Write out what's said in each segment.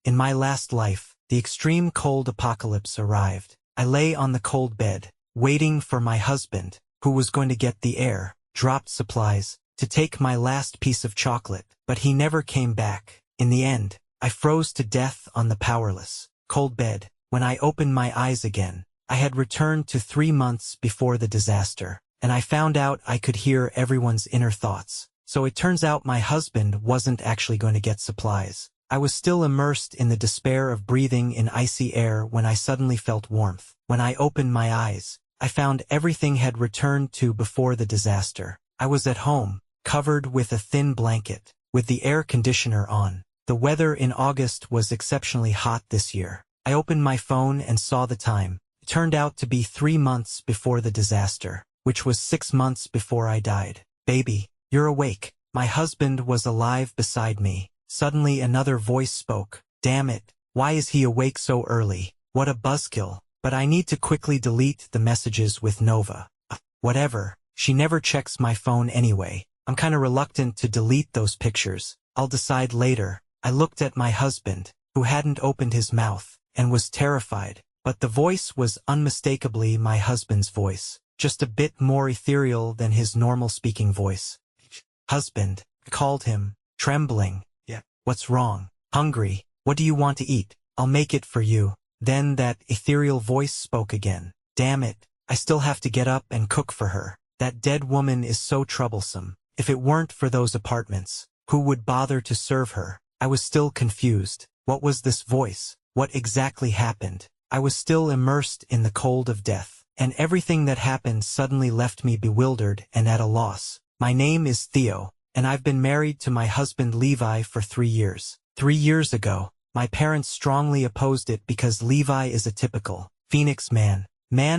In my last life, the extreme cold apocalypse arrived. I lay on the cold bed, waiting for my husband, who was going to get the air, dropped supplies, to take my last piece of chocolate, but he never came back. In the end, I froze to death on the powerless, cold bed. When I opened my eyes again, I had returned to 3 months before the disaster, and I found out I could hear everyone's inner thoughts. So it turns out my husband wasn't actually going to get supplies. I was still immersed in the despair of breathing in icy air when I suddenly felt warmth. When I opened my eyes, I found everything had returned to before the disaster. I was at home, covered with a thin blanket, with the air conditioner on. The weather in August was exceptionally hot this year. I opened my phone and saw the time. It turned out to be 3 months before the disaster, which was 6 months before I died. Baby, you're awake. My husband was alive beside me. Suddenly another voice spoke. Damn it, why is he awake so early? What a buzzkill. But I need to quickly delete the messages with Nova. Whatever, she never checks my phone anyway. I'm kinda reluctant to delete those pictures. I'll decide later. I looked at my husband, who hadn't opened his mouth, and was terrified. But the voice was unmistakably my husband's voice, just a bit more ethereal than his normal speaking voice. Husband, I called him, trembling. Yeah. What's wrong? Hungry. What do you want to eat? I'll make it for you. Then that ethereal voice spoke again. Damn it, I still have to get up and cook for her. That dead woman is so troublesome. If it weren't for those apartments, who would bother to serve her? I was still confused. What was this voice? What exactly happened? I was still immersed in the cold of death, and everything that happened suddenly left me bewildered and at a loss. My name is Theo, and I've been married to my husband Levi for 3 years. 3 years ago, my parents strongly opposed it because Levi is a typical Phoenix man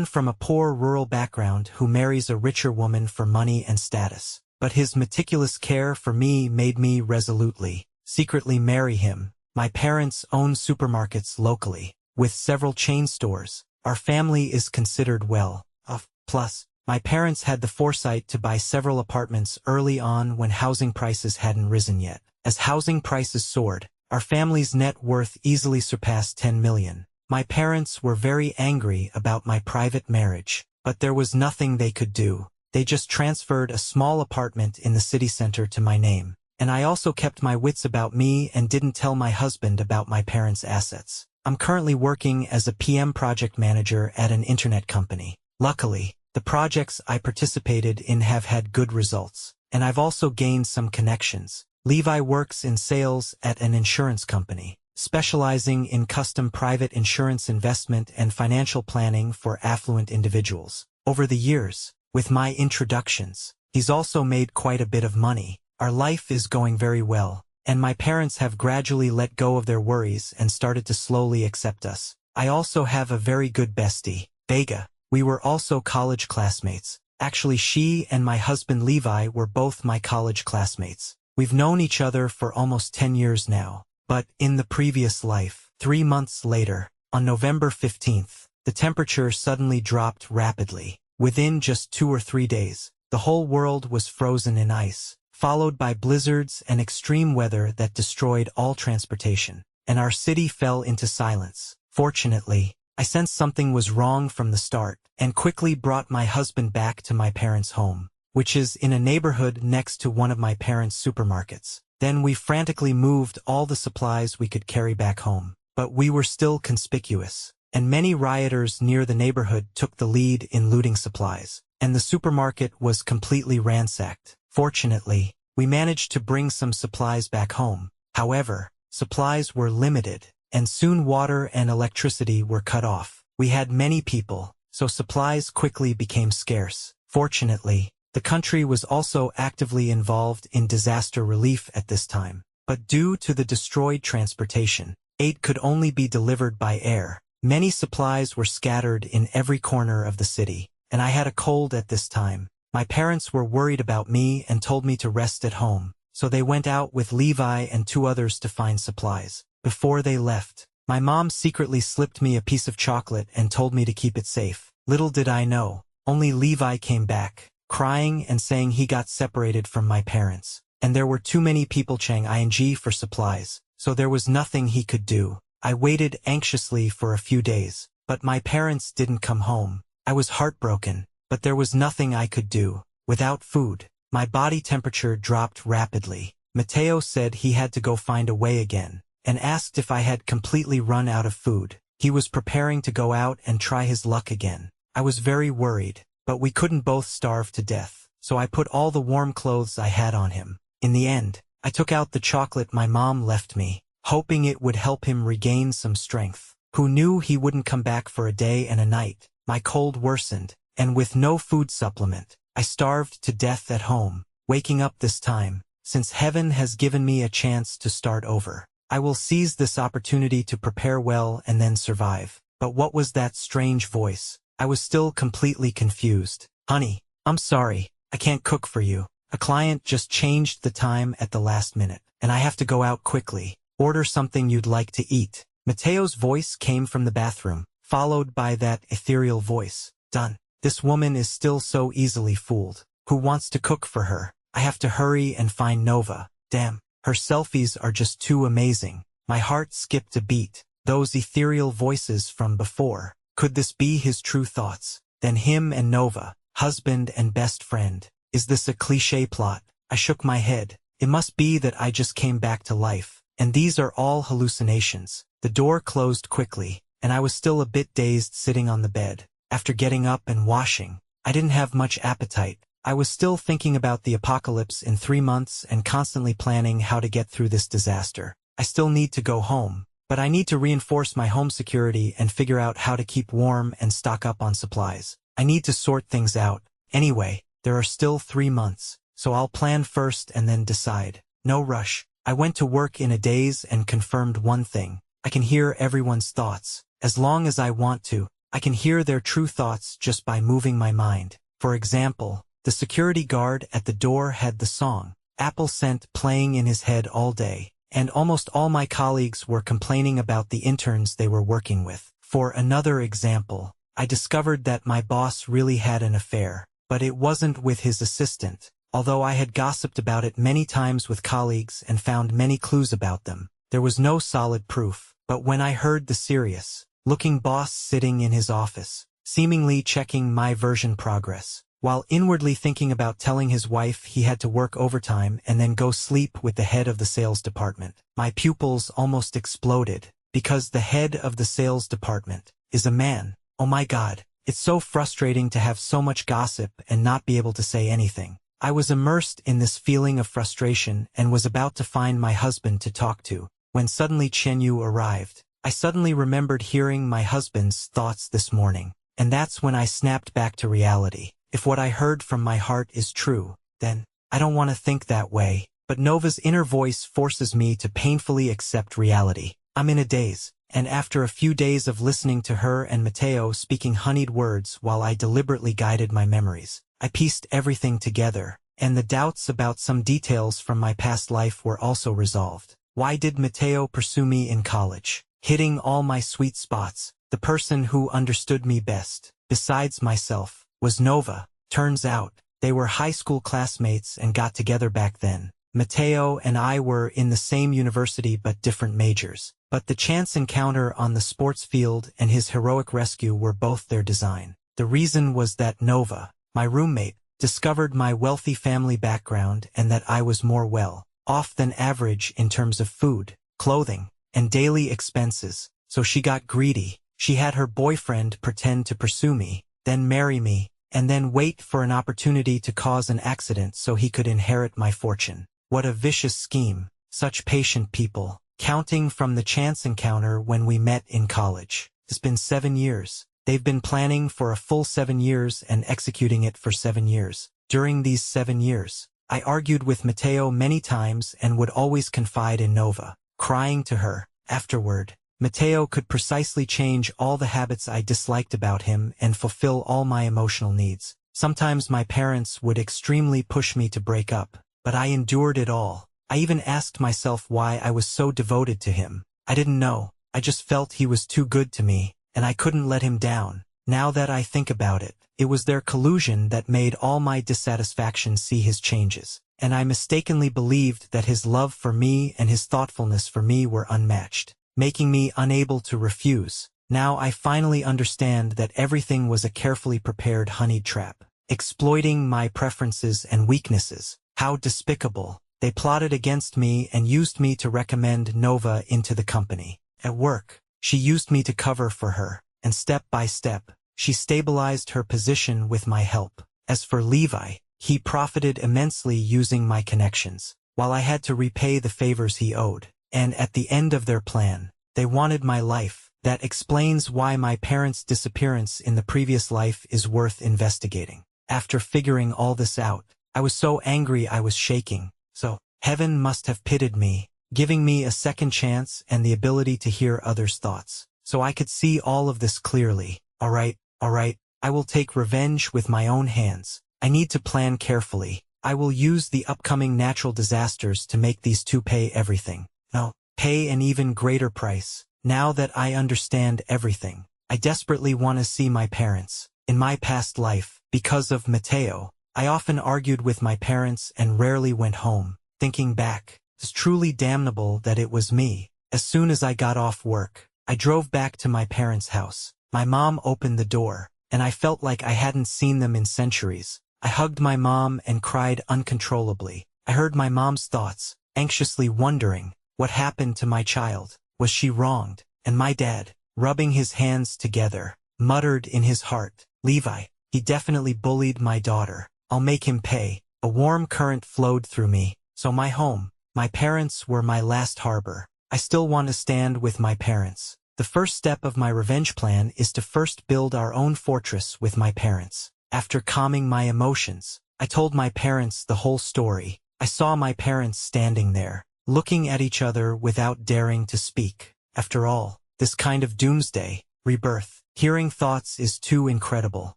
from a poor rural background who marries a richer woman for money and status. But his meticulous care for me made me resolutely, secretly marry him. My parents own supermarkets locally, with several chain stores. Our family is considered well off. Plus, my parents had the foresight to buy several apartments early on when housing prices hadn't risen yet. As housing prices soared, our family's net worth easily surpassed 10 million. My parents were very angry about my private marriage, but there was nothing they could do. They just transferred a small apartment in the city center to my name. And I also kept my wits about me and didn't tell my husband about my parents' assets. I'm currently working as a PM project manager at an internet company. Luckily, the projects I participated in have had good results, and I've also gained some connections. Levi works in sales at an insurance company, specializing in custom private insurance investment and financial planning for affluent individuals. Over the years, with my introductions, he's also made quite a bit of money. Our life is going very well, and my parents have gradually let go of their worries and started to slowly accept us. I also have a very good bestie, Vega. We were also college classmates. Actually, she and my husband Levi were both my college classmates. We've known each other for almost 10 years now. But in the previous life, 3 months later, on November 15th, the temperature suddenly dropped rapidly. Within just 2 or 3 days, the whole world was frozen in ice, followed by blizzards and extreme weather that destroyed all transportation, and our city fell into silence. Fortunately, I sensed something was wrong from the start, and quickly brought my husband back to my parents' home, which is in a neighborhood next to one of my parents' supermarkets. Then we frantically moved all the supplies we could carry back home, but we were still conspicuous, and many rioters near the neighborhood took the lead in looting supplies, and the supermarket was completely ransacked. Fortunately, we managed to bring some supplies back home. However, supplies were limited, and soon water and electricity were cut off. We had many people, so supplies quickly became scarce. Fortunately, the country was also actively involved in disaster relief at this time. But due to the destroyed transportation, aid could only be delivered by air. Many supplies were scattered in every corner of the city, and I had a cold at this time. My parents were worried about me and told me to rest at home, so they went out with Levi and 2 others to find supplies. Before they left, my mom secretly slipped me a piece of chocolate and told me to keep it safe. Little did I know, only Levi came back, crying and saying he got separated from my parents, and there were too many people Chang ing for supplies, so there was nothing he could do. I waited anxiously for a few days, but my parents didn't come home. I was heartbroken, but there was nothing I could do. Without food, my body temperature dropped rapidly. Matteo said he had to go find a way again, and asked if I had completely run out of food. He was preparing to go out and try his luck again. I was very worried, but we couldn't both starve to death, so I put all the warm clothes I had on him. In the end, I took out the chocolate my mom left me, hoping it would help him regain some strength. Who knew he wouldn't come back for a day and a night? My cold worsened, and with no food supplement, I starved to death at home. Waking up this time, since heaven has given me a chance to start over, I will seize this opportunity to prepare well and then survive. But what was that strange voice? I was still completely confused. Honey, I'm sorry, I can't cook for you. A client just changed the time at the last minute, and I have to go out quickly. Order something you'd like to eat. Matteo's voice came from the bathroom, followed by that ethereal voice. Done. This woman is still so easily fooled. Who wants to cook for her? I have to hurry and find Nova. Damn. Her selfies are just too amazing. My heart skipped a beat. Those ethereal voices from before. Could this be his true thoughts? Then him and Nova, husband and best friend. Is this a cliché plot? I shook my head. It must be that I just came back to life, and these are all hallucinations. The door closed quickly, and I was still a bit dazed sitting on the bed. After getting up and washing, I didn't have much appetite. I was still thinking about the apocalypse in 3 months and constantly planning how to get through this disaster. I still need to go home, but I need to reinforce my home security and figure out how to keep warm and stock up on supplies. I need to sort things out. Anyway, there are still 3 months, so I'll plan first and then decide. No rush. I went to work in a daze and confirmed one thing. I can hear everyone's thoughts. As long as I want to, I can hear their true thoughts just by moving my mind. For example, the security guard at the door had the song Apple Scent playing in his head all day, and almost all my colleagues were complaining about the interns they were working with. For another example, I discovered that my boss really had an affair, but it wasn't with his assistant. Although I had gossiped about it many times with colleagues and found many clues about them, there was no solid proof. But when I heard the serious-looking boss sitting in his office, seemingly checking my version progress, while inwardly thinking about telling his wife he had to work overtime and then go sleep with the head of the sales department, my pupils almost exploded, because the head of the sales department is a man. Oh my God, it's so frustrating to have so much gossip and not be able to say anything. I was immersed in this feeling of frustration and was about to find my husband to talk to, when suddenly Chen-Yu arrived. I suddenly remembered hearing my husband's thoughts this morning, and that's when I snapped back to reality. If what I heard from my heart is true, then I don't want to think that way, but Nova's inner voice forces me to painfully accept reality. I'm in a daze, and after a few days of listening to her and Matteo speaking honeyed words while I deliberately guided my memories, I pieced everything together, and the doubts about some details from my past life were also resolved. Why did Matteo pursue me in college, hitting all my sweet spots? The person who understood me best, besides myself, was Nova. Turns out, they were high school classmates and got together back then. Matteo and I were in the same university but different majors. But the chance encounter on the sports field and his heroic rescue were both their design. The reason was that Nova, my roommate, discovered my wealthy family background and that I was more well-off than average in terms of food, clothing, and daily expenses. So she got greedy. She had her boyfriend pretend to pursue me, then marry me, and then wait for an opportunity to cause an accident so he could inherit my fortune. What a vicious scheme. Such patient people. Counting from the chance encounter when we met in college. It's been 7 years. They've been planning for a full 7 years and executing it for 7 years. During these 7 years, I argued with Matteo many times and would always confide in Nova, crying to her. Afterward, Matteo could precisely change all the habits I disliked about him and fulfill all my emotional needs. Sometimes my parents would extremely push me to break up, but I endured it all. I even asked myself why I was so devoted to him. I didn't know. I just felt he was too good to me, and I couldn't let him down. Now that I think about it, it was their collusion that made all my dissatisfaction see his changes. and I mistakenly believed that his love for me and his thoughtfulness for me were unmatched, making me unable to refuse. Now I finally understand that everything was a carefully prepared honeyed trap, exploiting my preferences and weaknesses. How despicable. They plotted against me and used me to recommend Nova into the company. At work, she used me to cover for her, and step by step, she stabilized her position with my help. As for Levi, he profited immensely using my connections, while I had to repay the favors he owed. And at the end of their plan, they wanted my life. That explains why my parents' disappearance in the previous life is worth investigating. After figuring all this out, I was so angry I was shaking. So, heaven must have pitied me, giving me a second chance and the ability to hear others' thoughts. So I could see all of this clearly. All right, I will take revenge with my own hands. I need to plan carefully. I will use the upcoming natural disasters to make these two pay everything. No, pay an even greater price. Now that I understand everything, I desperately want to see my parents. In my past life, because of Mateo, I often argued with my parents and rarely went home. Thinking back, it's truly damnable that it was me. As soon as I got off work, I drove back to my parents' house. My mom opened the door, and I felt like I hadn't seen them in centuries. I hugged my mom and cried uncontrollably. I heard my mom's thoughts, anxiously wondering, what happened to my child? Was she wronged? And my dad, rubbing his hands together, muttered in his heart, Levi, he definitely bullied my daughter. I'll make him pay. A warm current flowed through me. So my home, my parents were my last harbor. I still want to stand with my parents. The first step of my revenge plan is to first build our own fortress with my parents. After calming my emotions, I told my parents the whole story. I saw my parents standing there, looking at each other without daring to speak. After all, this kind of doomsday, rebirth, hearing thoughts is too incredible.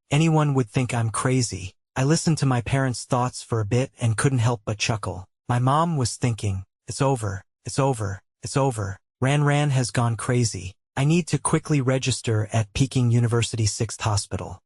Anyone would think I'm crazy. I listened to my parents' thoughts for a bit and couldn't help but chuckle. My mom was thinking, it's over. Ran has gone crazy. I need to quickly register at Peking University 6th Hospital.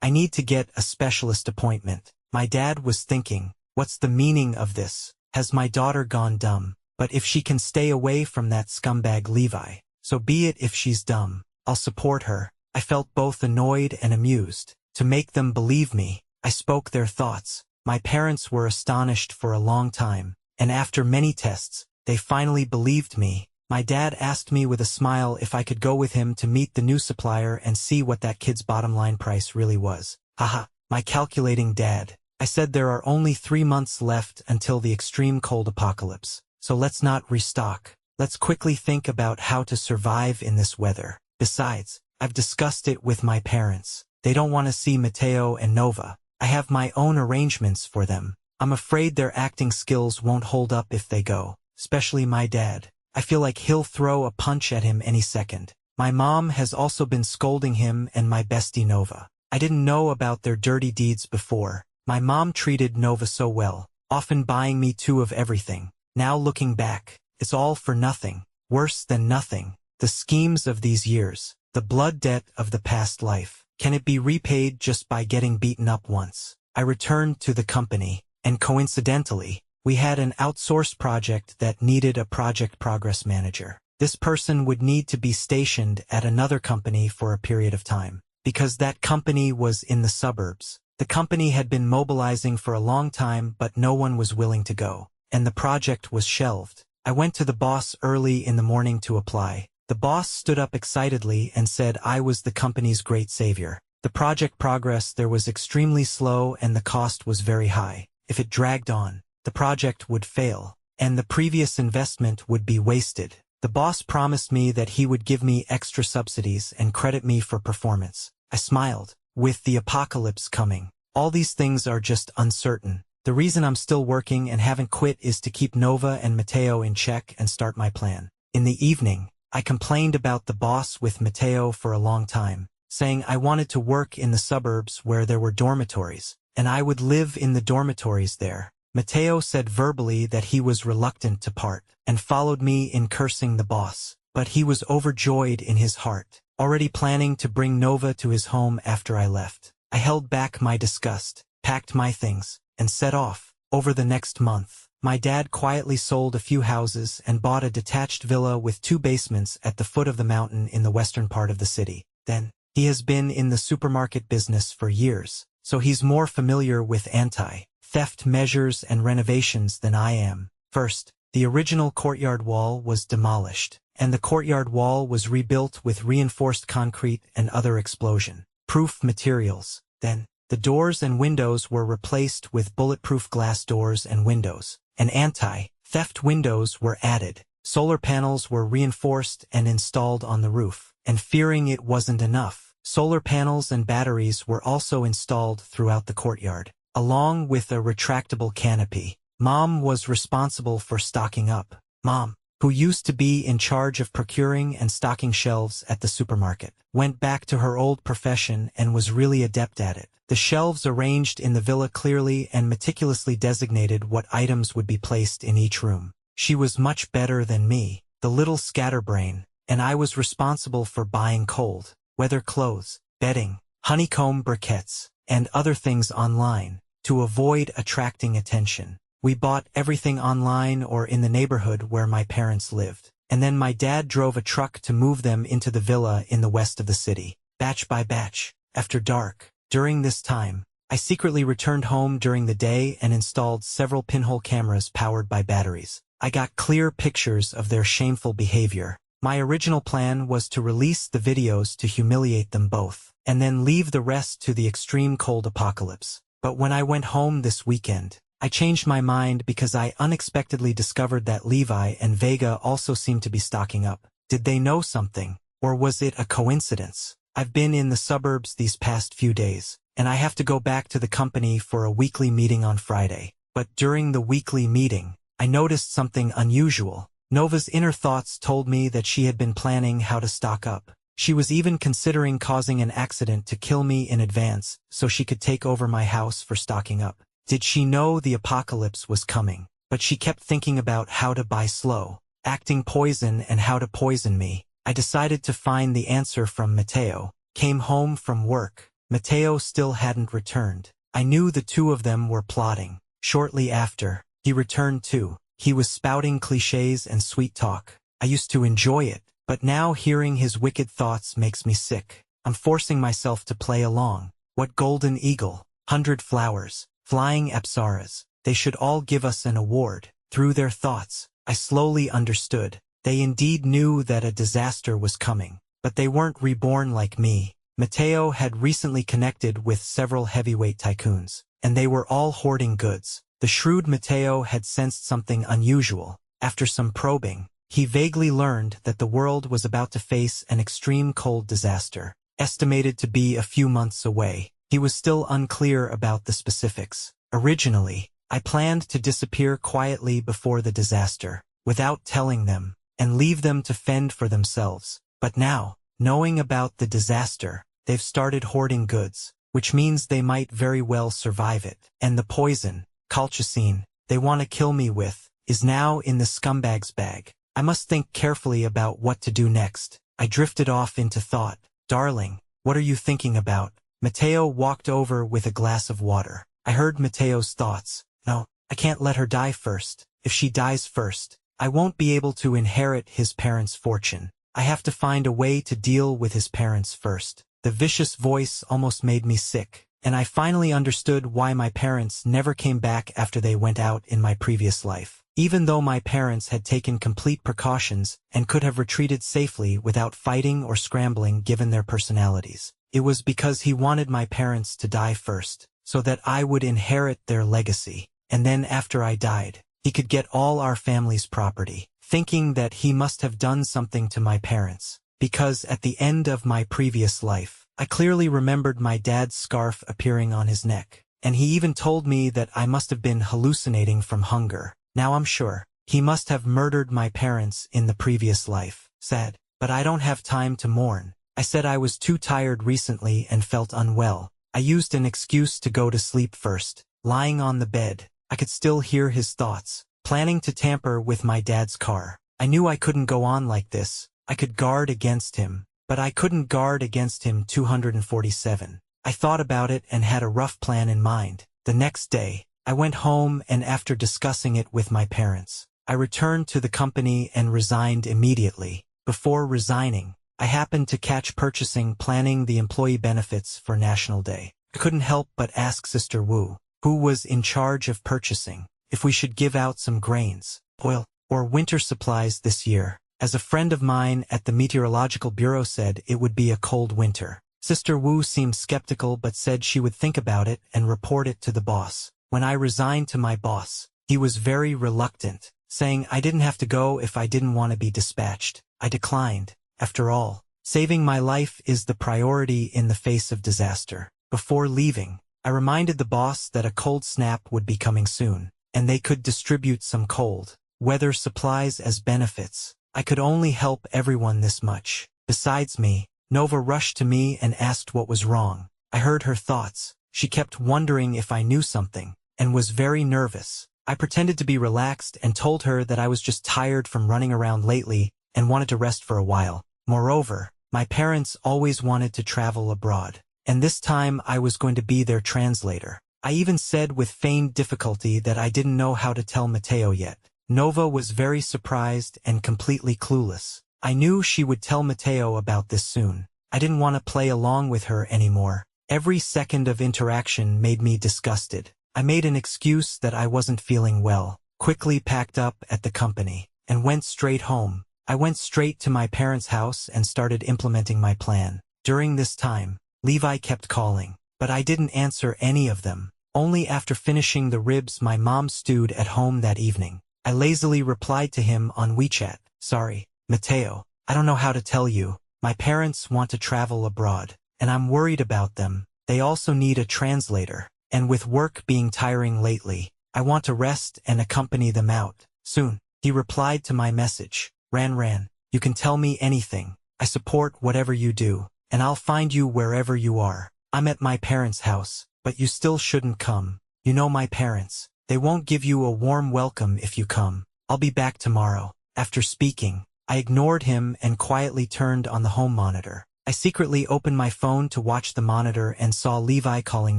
I need to get a specialist appointment. My dad was thinking, what's the meaning of this? Has my daughter gone dumb? But if she can stay away from that scumbag Levi, so be it. If she's dumb, I'll support her. I felt both annoyed and amused. To make them believe me, I spoke their thoughts. My parents were astonished for a long time, and after many tests, they finally believed me. My dad asked me with a smile if I could go with him to meet the new supplier and see what that kid's bottom line price really was. Haha, my calculating dad. I said there are only 3 months left until the extreme cold apocalypse, so let's not restock. Let's quickly think about how to survive in this weather. Besides, I've discussed it with my parents. They don't want to see Mateo and Nova. I have my own arrangements for them. I'm afraid their acting skills won't hold up if they go, especially my dad. I feel like he'll throw a punch at him any second. My mom has also been scolding him and my bestie Nova. I didn't know about their dirty deeds before. My mom treated Nova so well, often buying me 2 of everything. Now looking back, it's all for nothing. Worse than nothing. The schemes of these years, the blood debt of the past life. Can it be repaid just by getting beaten up once? I returned to the company, and coincidentally, we had an outsourced project that needed a project progress manager. This person would need to be stationed at another company for a period of time, because that company was in the suburbs. The company had been mobilizing for a long time, but no one was willing to go, and the project was shelved. I went to the boss early in the morning to apply. The boss stood up excitedly and said I was the company's great savior. The project progress there was extremely slow and the cost was very high. If it dragged on, the project would fail, and the previous investment would be wasted. The boss promised me that he would give me extra subsidies and credit me for performance. I smiled. With the apocalypse coming, all these things are just uncertain. The reason I'm still working and haven't quit is to keep Nova and Mateo in check and start my plan. In the evening, I complained about the boss with Mateo for a long time, saying I wanted to work in the suburbs where there were dormitories, and I would live in the dormitories there. Mateo said verbally that he was reluctant to part, and followed me in cursing the boss, but he was overjoyed in his heart, already planning to bring Nova to his home after I left. I held back my disgust, packed my things, and set off. Over the next month, my dad quietly sold a few houses and bought a detached villa with 2 basements at the foot of the mountain in the western part of the city. Then, he has been in the supermarket business for years, so he's more familiar with anti-theft measures and renovations than I am. First, the original courtyard wall was demolished, and the courtyard wall was rebuilt with reinforced concrete and other explosion-proof materials. Then, the doors and windows were replaced with bulletproof glass doors and windows, and anti-theft windows were added. Solar panels were reinforced and installed on the roof, and fearing it wasn't enough, solar panels and batteries were also installed throughout the courtyard, along with a retractable canopy. Mom was responsible for stocking up. Mom, who used to be in charge of procuring and stocking shelves at the supermarket, went back to her old profession and was really adept at it. The shelves arranged in the villa clearly and meticulously designated what items would be placed in each room. She was much better than me, the little scatterbrain, and I was responsible for buying cold weather clothes, bedding, honeycomb briquettes, and other things online, to avoid attracting attention. We bought everything online or in the neighborhood where my parents lived, and then my dad drove a truck to move them into the villa in the west of the city, batch by batch, after dark. During this time, I secretly returned home during the day and installed several pinhole cameras powered by batteries. I got clear pictures of their shameful behavior. My original plan was to release the videos to humiliate them both, and then leave the rest to the extreme cold apocalypse. But when I went home this weekend, I changed my mind because I unexpectedly discovered that Levi and Vega also seemed to be stocking up. Did they know something, or was it a coincidence? I've been in the suburbs these past few days, and I have to go back to the company for a weekly meeting on Friday. But during the weekly meeting, I noticed something unusual. Nova's inner thoughts told me that she had been planning how to stock up. She was even considering causing an accident to kill me in advance so she could take over my house for stocking up. Did she know the apocalypse was coming? But she kept thinking about how to buy slow, acting poison and how to poison me. I decided to find the answer from Mateo. Came home from work. Mateo still hadn't returned. I knew the two of them were plotting. Shortly after, he returned too. He was spouting cliches and sweet talk. I used to enjoy it, but now hearing his wicked thoughts makes me sick. I'm forcing myself to play along. What golden eagle, 100 flowers, flying apsaras, they should all give us an award. Through their thoughts, I slowly understood. They indeed knew that a disaster was coming, but they weren't reborn like me. Mateo had recently connected with several heavyweight tycoons, and they were all hoarding goods. The shrewd Mateo had sensed something unusual. After some probing, he vaguely learned that the world was about to face an extreme cold disaster, estimated to be a few months away. He was still unclear about the specifics. Originally, I planned to disappear quietly before the disaster, without telling them, and leave them to fend for themselves. But now, knowing about the disaster, they've started hoarding goods, which means they might very well survive it. And the poison, colchicine, they want to kill me with, is now in the scumbag's bag. I must think carefully about what to do next. I drifted off into thought. Darling, what are you thinking about? Mateo walked over with a glass of water. I heard Mateo's thoughts. No, I can't let her die first. If she dies first, I won't be able to inherit his parents' fortune. I have to find a way to deal with his parents first. The vicious voice almost made me sick, and I finally understood why my parents never came back after they went out in my previous life. Even though my parents had taken complete precautions and could have retreated safely without fighting or scrambling given their personalities, it was because he wanted my parents to die first, so that I would inherit their legacy, and then after I died, he could get all our family's property, thinking that he must have done something to my parents. Because at the end of my previous life, I clearly remembered my dad's scarf appearing on his neck, and he even told me that I must have been hallucinating from hunger. Now I'm sure, he must have murdered my parents in the previous life. Sad, but I don't have time to mourn. I said I was too tired recently and felt unwell. I used an excuse to go to sleep first. Lying on the bed, I could still hear his thoughts, planning to tamper with my dad's car. I knew I couldn't go on like this. I could guard against him, but I couldn't guard against him 247. I thought about it and had a rough plan in mind. The next day, I went home, and after discussing it with my parents, I returned to the company and resigned immediately. Before resigning, I happened to catch purchasing planning the employee benefits for National Day. I couldn't help but ask Sister Wu, who was in charge of purchasing, if we should give out some grains, oil, or winter supplies this year, as a friend of mine at the Meteorological Bureau said it would be a cold winter. Sister Wu seemed skeptical but said she would think about it and report it to the boss. When I resigned to my boss, he was very reluctant, saying I didn't have to go if I didn't want to be dispatched. I declined. After all, saving my life is the priority in the face of disaster. Before leaving, I reminded the boss that a cold snap would be coming soon, and they could distribute some cold weather supplies as benefits. I could only help everyone this much. Besides me, Nova rushed to me and asked what was wrong. I heard her thoughts. She kept wondering if I knew something, and was very nervous. I pretended to be relaxed and told her that I was just tired from running around lately and wanted to rest for a while. Moreover, my parents always wanted to travel abroad, and this time I was going to be their translator. I even said with feigned difficulty that I didn't know how to tell Mateo yet. Nova was very surprised and completely clueless. I knew she would tell Mateo about this soon. I didn't want to play along with her anymore. Every second of interaction made me disgusted. I made an excuse that I wasn't feeling well, quickly packed up at the company, and went straight home. I went straight to my parents' house and started implementing my plan. During this time, Levi kept calling, but I didn't answer any of them. Only after finishing the ribs my mom stewed at home that evening, I lazily replied to him on WeChat, "Sorry, Mateo, I don't know how to tell you. My parents want to travel abroad, and I'm worried about them. They also need a translator, and with work being tiring lately, I want to rest and accompany them out soon." He replied to my message, Ran, you can tell me anything. I support whatever you do, and I'll find you wherever you are. I'm at my parents' house, but you still shouldn't come. You know my parents. They won't give you a warm welcome if you come. I'll be back tomorrow." After speaking, I ignored him and quietly turned on the home monitor. I secretly opened my phone to watch the monitor and saw Levi calling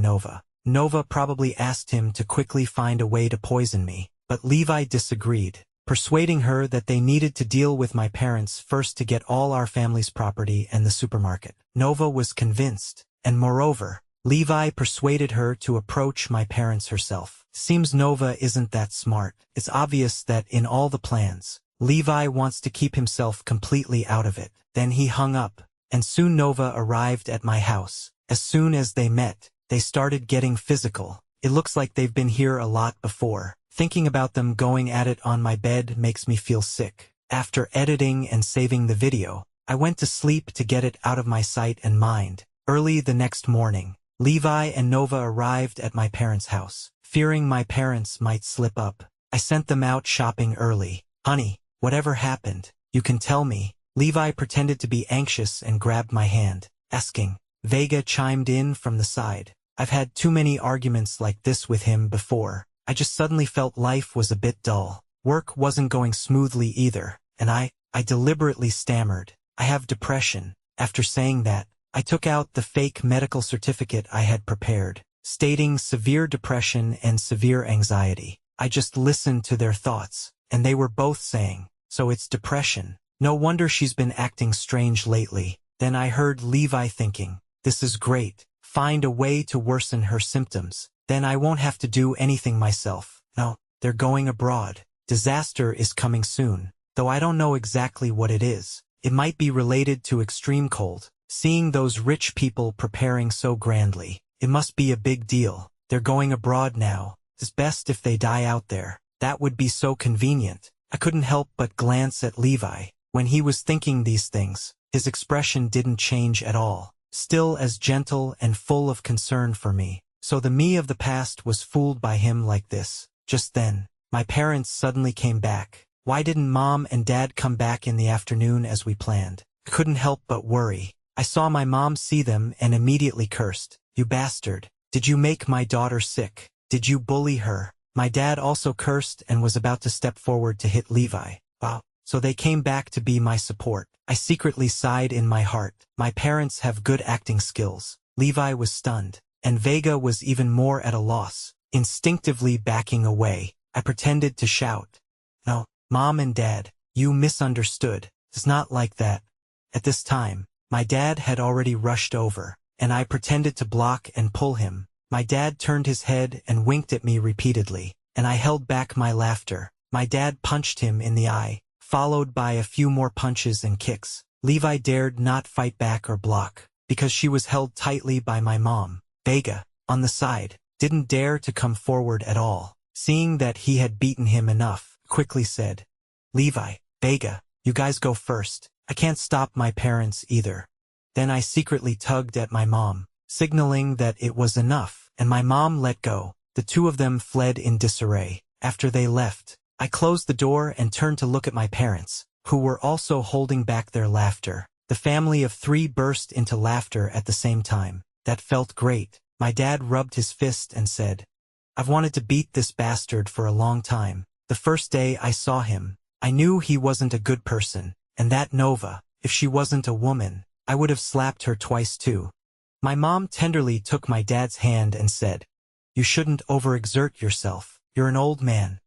Nova. Nova probably asked him to quickly find a way to poison me, but Levi disagreed, persuading her that they needed to deal with my parents first to get all our family's property and the supermarket. Nova was convinced, and moreover, Levi persuaded her to approach my parents herself. Seems Nova isn't that smart. It's obvious that in all the plans, Levi wants to keep himself completely out of it. Then he hung up, and soon Nova arrived at my house. As soon as they met, they started getting physical. It looks like they've been here a lot before. Thinking about them going at it on my bed makes me feel sick. After editing and saving the video, I went to sleep to get it out of my sight and mind. Early the next morning, Levi and Nova arrived at my parents' house. Fearing my parents might slip up, I sent them out shopping early. "Honey, whatever happened, you can tell me." Levi pretended to be anxious and grabbed my hand, asking. Vega chimed in from the side. "I've had too many arguments like this with him before. I just suddenly felt life was a bit dull. Work wasn't going smoothly either, and I deliberately stammered. I have depression." After saying that, I took out the fake medical certificate I had prepared, stating severe depression and severe anxiety. I just listened to their thoughts, and they were both saying, "So it's depression. No wonder she's been acting strange lately." Then I heard Levi thinking, "This is great. Find a way to worsen her symptoms. Then I won't have to do anything myself. No, they're going abroad. Disaster is coming soon, though I don't know exactly what it is. It might be related to extreme cold. Seeing those rich people preparing so grandly, it must be a big deal. They're going abroad now. It's best if they die out there. That would be so convenient." I couldn't help but glance at Levi. When he was thinking these things, his expression didn't change at all, still as gentle and full of concern for me. So the me of the past was fooled by him like this. Just then, my parents suddenly came back. Why didn't Mom and Dad come back in the afternoon as we planned? I couldn't help but worry. I saw my mom see them and immediately cursed. "You bastard. Did you make my daughter sick? Did you bully her?" My dad also cursed and was about to step forward to hit Levi. Wow. So they came back to be my support. I secretly sighed in my heart. My parents have good acting skills. Levi was stunned, and Vega was even more at a loss. Instinctively backing away, I pretended to shout. No, Mom and Dad, you misunderstood. It's not like that. At this time, my dad had already rushed over, and I pretended to block and pull him. My dad turned his head and winked at me repeatedly, and I held back my laughter. My dad punched him in the eye, followed by a few more punches and kicks. Levi dared not fight back or block, because she was held tightly by my mom. Vega, on the side, didn't dare to come forward at all. Seeing that he had beaten him enough, quickly said, Levi, Vega, you guys go first. I can't stop my parents either. Then I secretly tugged at my mom, signaling that it was enough, and my mom let go. The two of them fled in disarray. After they left, I closed the door and turned to look at my parents, who were also holding back their laughter. The family of three burst into laughter at the same time. That felt great. My dad rubbed his fist and said, I've wanted to beat this bastard for a long time. The first day I saw him, I knew he wasn't a good person, and that Nova, if she wasn't a woman, I would have slapped her twice too. My mom tenderly took my dad's hand and said, You shouldn't overexert yourself. You're an old man.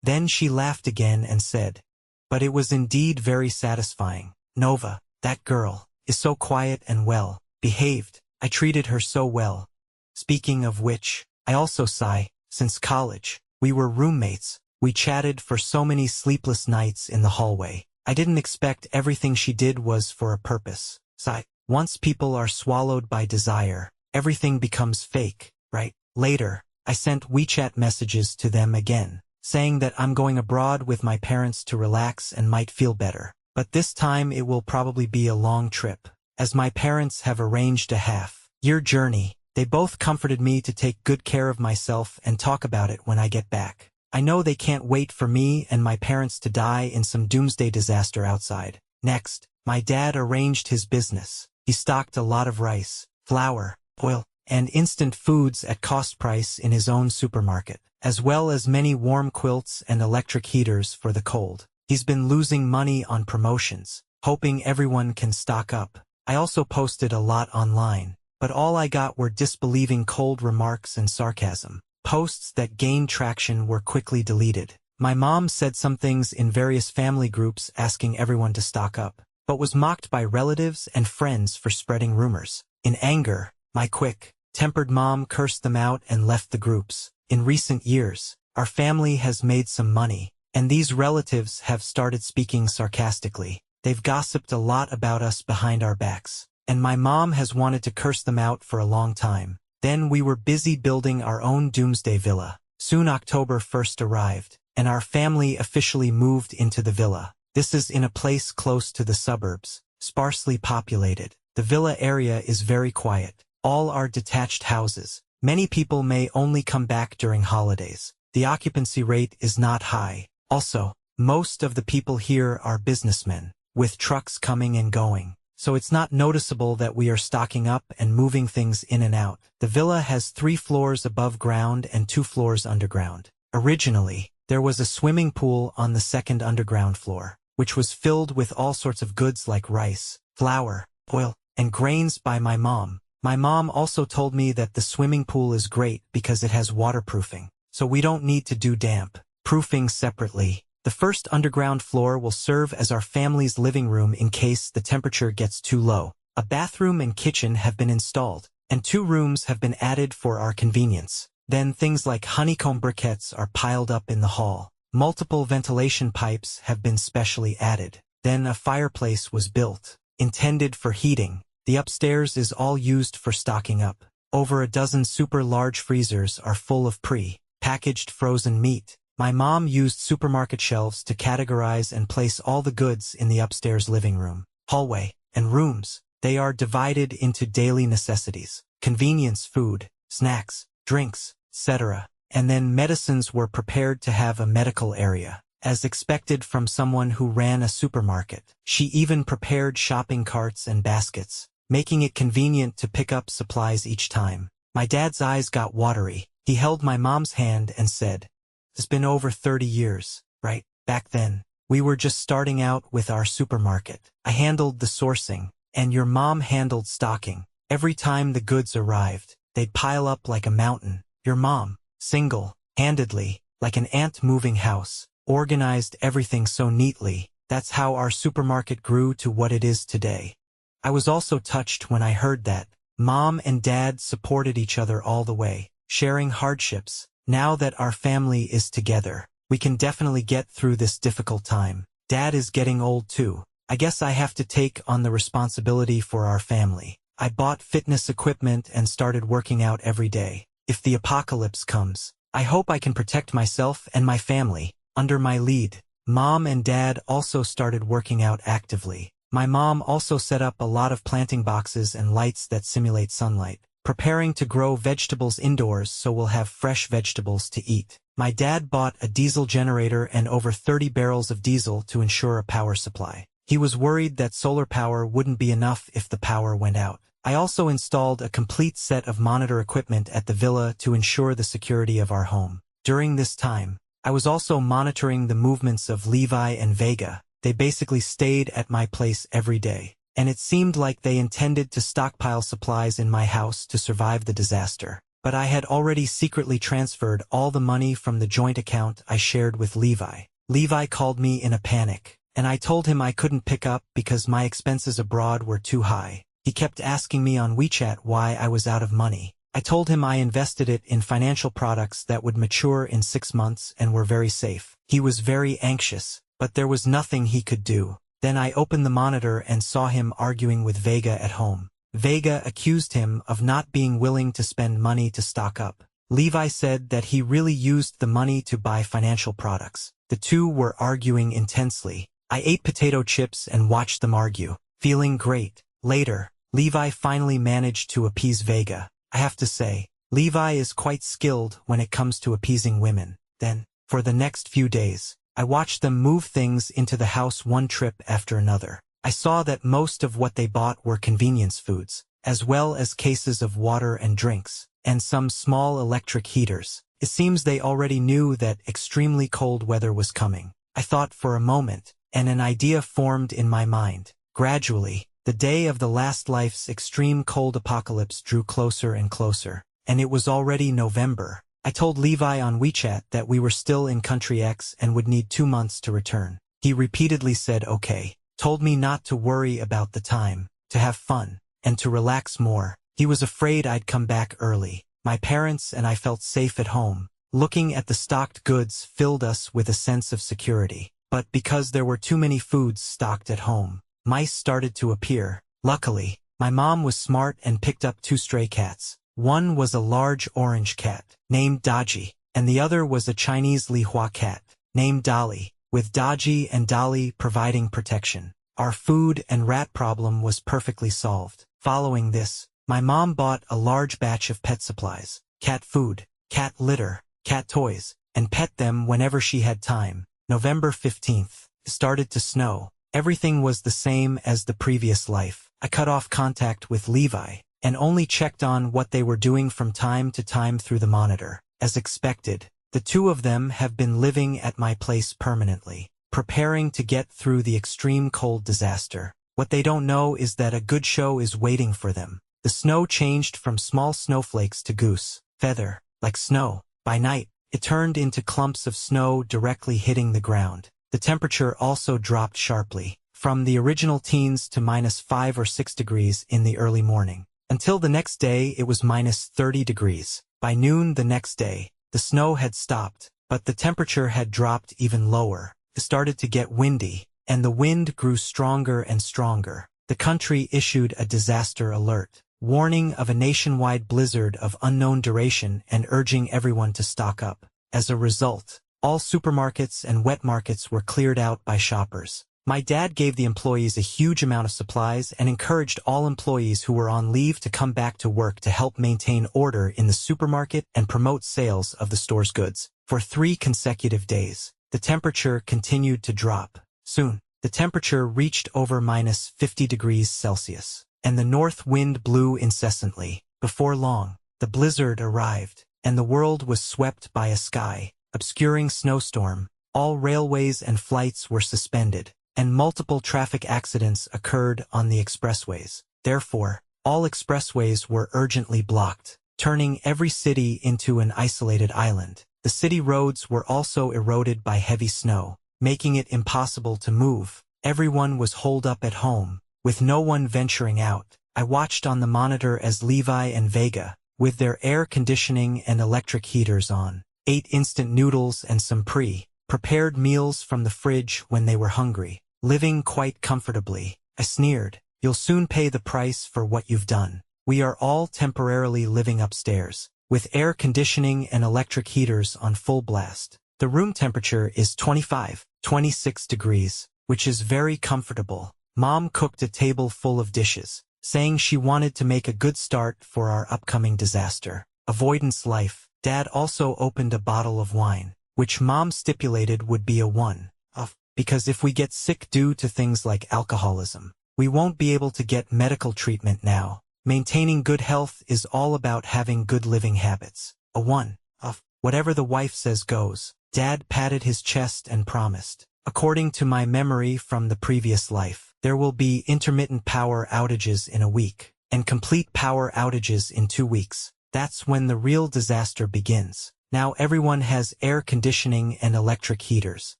Then she laughed again and said, But it was indeed very satisfying. Nova, that girl, is so quiet and well behaved. I treated her so well. Speaking of which, I also sigh. Since college, we were roommates. We chatted for so many sleepless nights in the hallway. I didn't expect everything she did was for a purpose. Sigh. Once people are swallowed by desire, everything becomes fake, right? Later, I sent WeChat messages to them again, saying that I'm going abroad with my parents to relax and might feel better. But this time it will probably be a long trip, as my parents have arranged a half-year journey. They both comforted me to take good care of myself and talk about it when I get back. I know they can't wait for me and my parents to die in some doomsday disaster outside. Next, my dad arranged his business. He stocked a lot of rice, flour, oil, and instant foods at cost price in his own supermarket, as well as many warm quilts and electric heaters for the cold. He's been losing money on promotions, hoping everyone can stock up. I also posted a lot online, but all I got were disbelieving cold remarks and sarcasm. Posts that gained traction were quickly deleted. My mom said some things in various family groups asking everyone to stock up, but was mocked by relatives and friends for spreading rumors. In anger, my quick-tempered mom cursed them out and left the groups. In recent years, our family has made some money, and these relatives have started speaking sarcastically. They've gossiped a lot about us behind our backs, and my mom has wanted to curse them out for a long time. Then we were busy building our own doomsday villa. Soon October 1st arrived, and our family officially moved into the villa. This is in a place close to the suburbs, sparsely populated. The villa area is very quiet. All are detached houses. Many people may only come back during holidays. The occupancy rate is not high. Also, most of the people here are businessmen, with trucks coming and going. So it's not noticeable that we are stocking up and moving things in and out. The villa has 3 floors above ground and 2 floors underground. Originally, there was a swimming pool on the 2nd underground floor, which was filled with all sorts of goods like rice, flour, oil, and grains by my mom. My mom also told me that the swimming pool is great because it has waterproofing, so we don't need to do damp proofing separately. The first underground floor will serve as our family's living room in case the temperature gets too low. A bathroom and kitchen have been installed, and 2 rooms have been added for our convenience. Then things like honeycomb briquettes are piled up in the hall. Multiple ventilation pipes have been specially added. Then a fireplace was built, intended for heating. The upstairs is all used for stocking up. Over a dozen super large freezers are full of pre-packaged frozen meat. My mom used supermarket shelves to categorize and place all the goods in the upstairs living room, hallway, and rooms. They are divided into daily necessities, convenience food, snacks, drinks, etc. And then medicines were prepared to have a medical area, as expected from someone who ran a supermarket. She even prepared shopping carts and baskets, making it convenient to pick up supplies each time. My dad's eyes got watery. He held my mom's hand and said, It's been over 30 years, right? Back then, we were just starting out with our supermarket. I handled the sourcing, and your mom handled stocking. Every time the goods arrived, they'd pile up like a mountain. Your mom single-handedly, like an ant-moving house, organized everything so neatly. That's how our supermarket grew to what it is today. I was also touched when I heard that Mom and Dad supported each other all the way, sharing hardships. Now that our family is together, we can definitely get through this difficult time. Dad is getting old too. I guess I have to take on the responsibility for our family. I bought fitness equipment and started working out every day. If the apocalypse comes, I hope I can protect myself and my family. Under my lead, Mom and Dad also started working out actively. My mom also set up a lot of planting boxes and lights that simulate sunlight, preparing to grow vegetables indoors so we'll have fresh vegetables to eat. My dad bought a diesel generator and over 30 barrels of diesel to ensure a power supply. He was worried that solar power wouldn't be enough if the power went out. I also installed a complete set of monitor equipment at the villa to ensure the security of our home. During this time, I was also monitoring the movements of Levi and Vega. They basically stayed at my place every day, and it seemed like they intended to stockpile supplies in my house to survive the disaster. But I had already secretly transferred all the money from the joint account I shared with Levi. Levi called me in a panic, and I told him I couldn't pick up because my expenses abroad were too high. He kept asking me on WeChat why I was out of money. I told him I invested it in financial products that would mature in 6 months and were very safe. He was very anxious, but there was nothing he could do. Then I opened the monitor and saw him arguing with Vega at home. Vega accused him of not being willing to spend money to stock up. Levi said that he really used the money to buy financial products. The two were arguing intensely. I ate potato chips and watched them argue, feeling great. Later, Levi finally managed to appease Vega. I have to say, Levi is quite skilled when it comes to appeasing women. Then, for the next few days, I watched them move things into the house one trip after another. I saw that most of what they bought were convenience foods, as well as cases of water and drinks, and some small electric heaters. It seems they already knew that extremely cold weather was coming. I thought for a moment, and an idea formed in my mind. Gradually, the day of the last life's extreme cold apocalypse drew closer and closer, and it was already November. I told Levi on WeChat that we were still in Country X and would need 2 months to return. He repeatedly said okay, told me not to worry about the time, to have fun, and to relax more. He was afraid I'd come back early. My parents and I felt safe at home. Looking at the stocked goods filled us with a sense of security. But because there were too many foods stocked at home, mice started to appear. Luckily, my mom was smart and picked up 2 stray cats. One was a large orange cat, named Dodgy, and the other was a Chinese Lihua cat, named Dolly, with Dodgy and Dolly providing protection. Our food and rat problem was perfectly solved. Following this, my mom bought a large batch of pet supplies, cat food, cat litter, cat toys, and pet them whenever she had time. November 15th, it started to snow. Everything was the same as the previous life. I cut off contact with Levi, and only checked on what they were doing from time to time through the monitor. As expected, the two of them have been living at my place permanently, preparing to get through the extreme cold disaster. What they don't know is that a good show is waiting for them. The snow changed from small snowflakes to goose feather, like snow. By night, it turned into clumps of snow directly hitting the ground. The temperature also dropped sharply, from the original teens to -5 or 6 degrees in the early morning. Until the next day it was -30 degrees. By noon the next day, the snow had stopped, but the temperature had dropped even lower. It started to get windy, and the wind grew stronger and stronger. The country issued a disaster alert, warning of a nationwide blizzard of unknown duration and urging everyone to stock up. As a result, all supermarkets and wet markets were cleared out by shoppers. My dad gave the employees a huge amount of supplies and encouraged all employees who were on leave to come back to work to help maintain order in the supermarket and promote sales of the store's goods. For 3 consecutive days, the temperature continued to drop. Soon, the temperature reached over -50 degrees Celsius, and the north wind blew incessantly. Before long, the blizzard arrived, and the world was swept by a sky-obscuring snowstorm. All railways and flights were suspended, and multiple traffic accidents occurred on the expressways. Therefore, all expressways were urgently blocked. turning every city into an isolated island. The city roads were also eroded by heavy snow, making it impossible to move. Everyone was holed up at home, with no one venturing out. I watched on the monitor as Levi and Vega, with their air conditioning and electric heaters on, ate instant noodles and some pre-prepared meals from the fridge when they were hungry, living quite comfortably. I sneered, "You'll soon pay the price for what you've done." We are all temporarily living upstairs, with air conditioning and electric heaters on full blast. The room temperature is 26 degrees, which is very comfortable. Mom cooked a table full of dishes, saying she wanted to make a good start for our upcoming disaster. Avoidance life. Dad also opened a bottle of wine, which Mom stipulated would be a one-off, because if we get sick due to things like alcoholism, we won't be able to get medical treatment now. Maintaining good health is all about having good living habits. A one-off. Whatever the wife says goes. Dad patted his chest and promised, "According to my memory from the previous life, there will be intermittent power outages in a week, and complete power outages in 2 weeks. That's when the real disaster begins." Now everyone has air conditioning and electric heaters,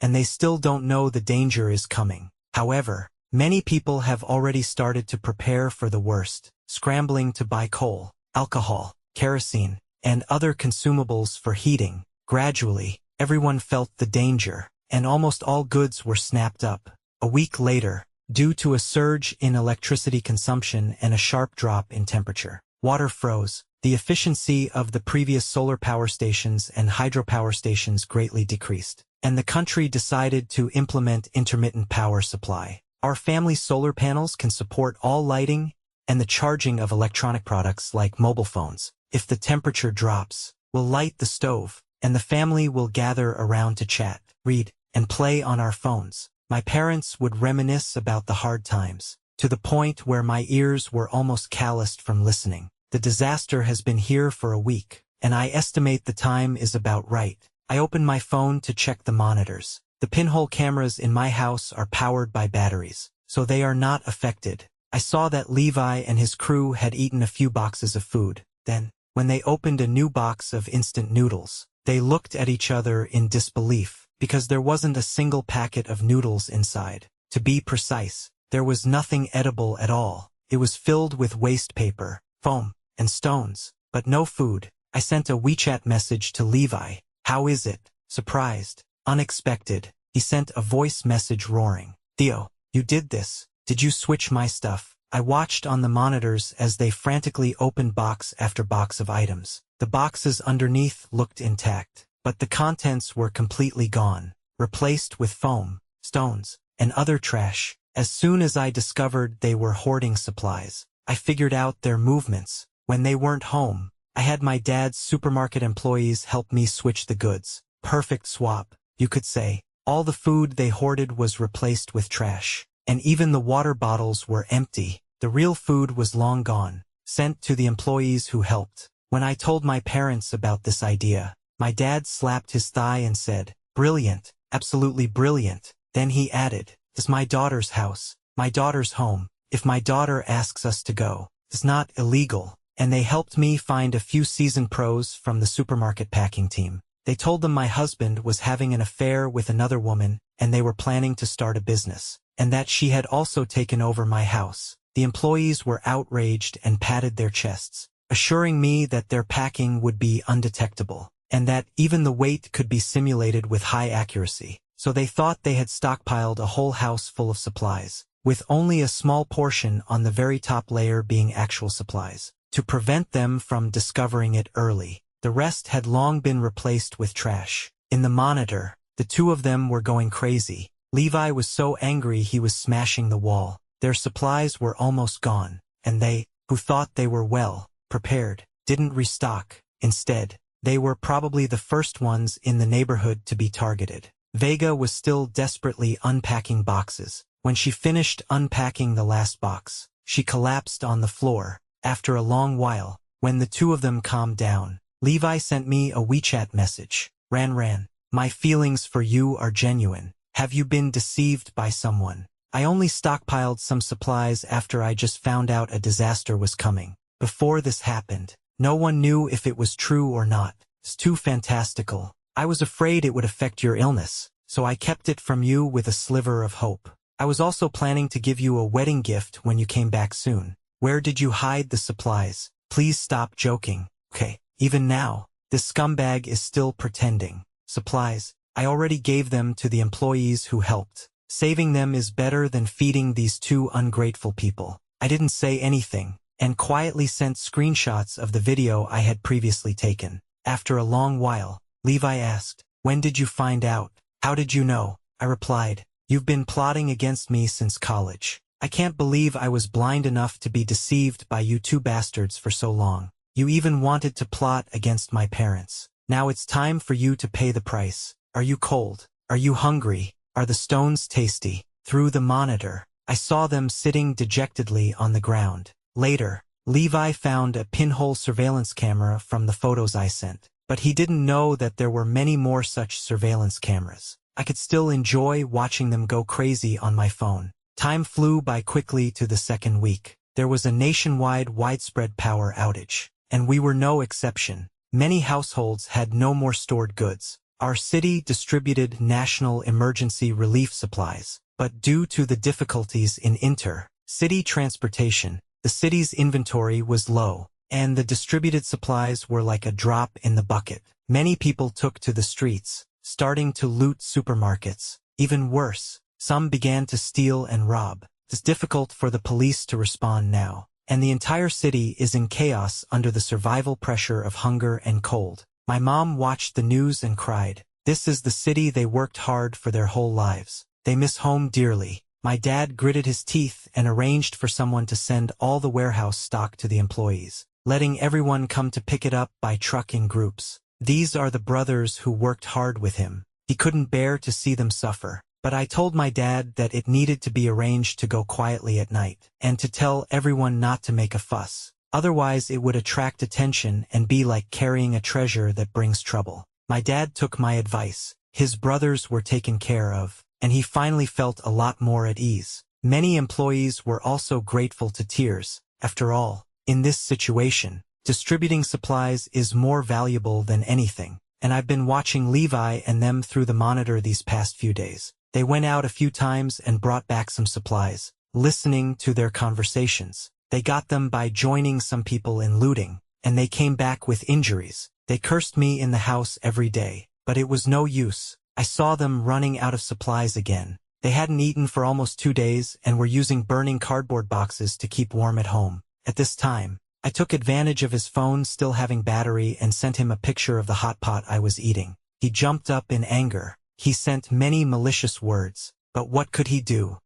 and they still don't know the danger is coming. However, many people have already started to prepare for the worst, scrambling to buy coal, alcohol, kerosene, and other consumables for heating. Gradually, everyone felt the danger, and almost all goods were snapped up. A week later, due to a surge in electricity consumption and a sharp drop in temperature, water froze. The efficiency of the previous solar power stations and hydropower stations greatly decreased, and the country decided to implement intermittent power supply. Our family's solar panels can support all lighting and the charging of electronic products like mobile phones. If the temperature drops, we'll light the stove, and the family will gather around to chat, read, and play on our phones. My parents would reminisce about the hard times, to the point where my ears were almost calloused from listening. The disaster has been here for a week, and I estimate the time is about right. I open my phone to check the monitors. The pinhole cameras in my house are powered by batteries, so they are not affected. I saw that Levi and his crew had eaten a few boxes of food. Then, when they opened a new box of instant noodles, they looked at each other in disbelief, because there wasn't a single packet of noodles inside. To be precise, there was nothing edible at all. It was filled with waste paper, foam, and stones, but no food. I sent a WeChat message to Levi. "How is it?" Surprised. Unexpected. He sent a voice message roaring, "Theo, you did this. Did you switch my stuff?" I watched on the monitors as they frantically opened box after box of items. The boxes underneath looked intact, but the contents were completely gone, replaced with foam, stones, and other trash. As soon as I discovered they were hoarding supplies, I figured out their movements. When they weren't home, I had my dad's supermarket employees help me switch the goods. Perfect swap, you could say. All the food they hoarded was replaced with trash, and even the water bottles were empty. The real food was long gone, sent to the employees who helped. When I told my parents about this idea, my dad slapped his thigh and said, "Brilliant, absolutely brilliant." Then he added, "It's my daughter's house, my daughter's home. If my daughter asks us to go, it's not illegal." And they helped me find a few seasoned pros from the supermarket packing team. They told them my husband was having an affair with another woman, and they were planning to start a business, and that she had also taken over my house. The employees were outraged and patted their chests, assuring me that their packing would be undetectable, and that even the weight could be simulated with high accuracy. So they thought they had stockpiled a whole house full of supplies, with only a small portion on the very top layer being actual supplies, to prevent them from discovering it early. The rest had long been replaced with trash. In the monitor, the two of them were going crazy. Levi was so angry he was smashing the wall. Their supplies were almost gone, and they, who thought they were well prepared, didn't restock. Instead, they were probably the first ones in the neighborhood to be targeted. Vega was still desperately unpacking boxes. When she finished unpacking the last box, she collapsed on the floor. After a long while, when the two of them calmed down, Levi sent me a WeChat message. Ran, my feelings for you are genuine. Have you been deceived by someone? I only stockpiled some supplies after I just found out a disaster was coming. Before this happened, No one knew if it was true or not. It's too fantastical. I was afraid it would affect your illness, so I kept it from you with a sliver of hope. I was also planning to give you a wedding gift when you came back soon. Where did you hide the supplies? Please stop joking. Okay, even now, this scumbag is still pretending. Supplies. I already gave them to the employees who helped. Saving them is better than feeding these two ungrateful people. I didn't say anything, and quietly sent screenshots of the video I had previously taken. After a long while, Levi asked, "When did you find out? How did you know?" I replied, "You've been plotting against me since college. I can't believe I was blind enough to be deceived by you two bastards for so long. You even wanted to plot against my parents. Now it's time for you to pay the price. Are you cold? Are you hungry? Are the stones tasty?" Through the monitor, I saw them sitting dejectedly on the ground. Later, Levi found a pinhole surveillance camera from the photos I sent, but he didn't know that there were many more such surveillance cameras. I could still enjoy watching them go crazy on my phone. Time flew by quickly to the second week. There was a nationwide widespread power outage, and we were no exception. Many households had no more stored goods. Our city distributed national emergency relief supplies, but due to the difficulties in inter-city transportation, the city's inventory was low, and the distributed supplies were like a drop in the bucket. Many people took to the streets, starting to loot supermarkets. Even worse, some began to steal and rob. It's difficult for the police to respond now, and the entire city is in chaos under the survival pressure of hunger and cold. My mom watched the news and cried, "This is the city they worked hard for their whole lives. They miss home dearly." My dad gritted his teeth and arranged for someone to send all the warehouse stock to the employees, letting everyone come to pick it up by truck in groups. These are the brothers who worked hard with him. He couldn't bear to see them suffer. But I told my dad that it needed to be arranged to go quietly at night, and to tell everyone not to make a fuss. Otherwise it would attract attention and be like carrying a treasure that brings trouble. My dad took my advice. His brothers were taken care of, and he finally felt a lot more at ease. Many employees were also grateful to tears. After all, in this situation, distributing supplies is more valuable than anything, and I've been watching Levi and them through the monitor these past few days. They went out a few times and brought back some supplies, listening to their conversations. They got them by joining some people in looting, and they came back with injuries. They cursed me in the house every day, but it was no use. I saw them running out of supplies again. They hadn't eaten for almost 2 days and were using burning cardboard boxes to keep warm at home. At this time, I took advantage of his phone still having battery and sent him a picture of the hot pot I was eating. He jumped up in anger. He sent many malicious words, but what could he do?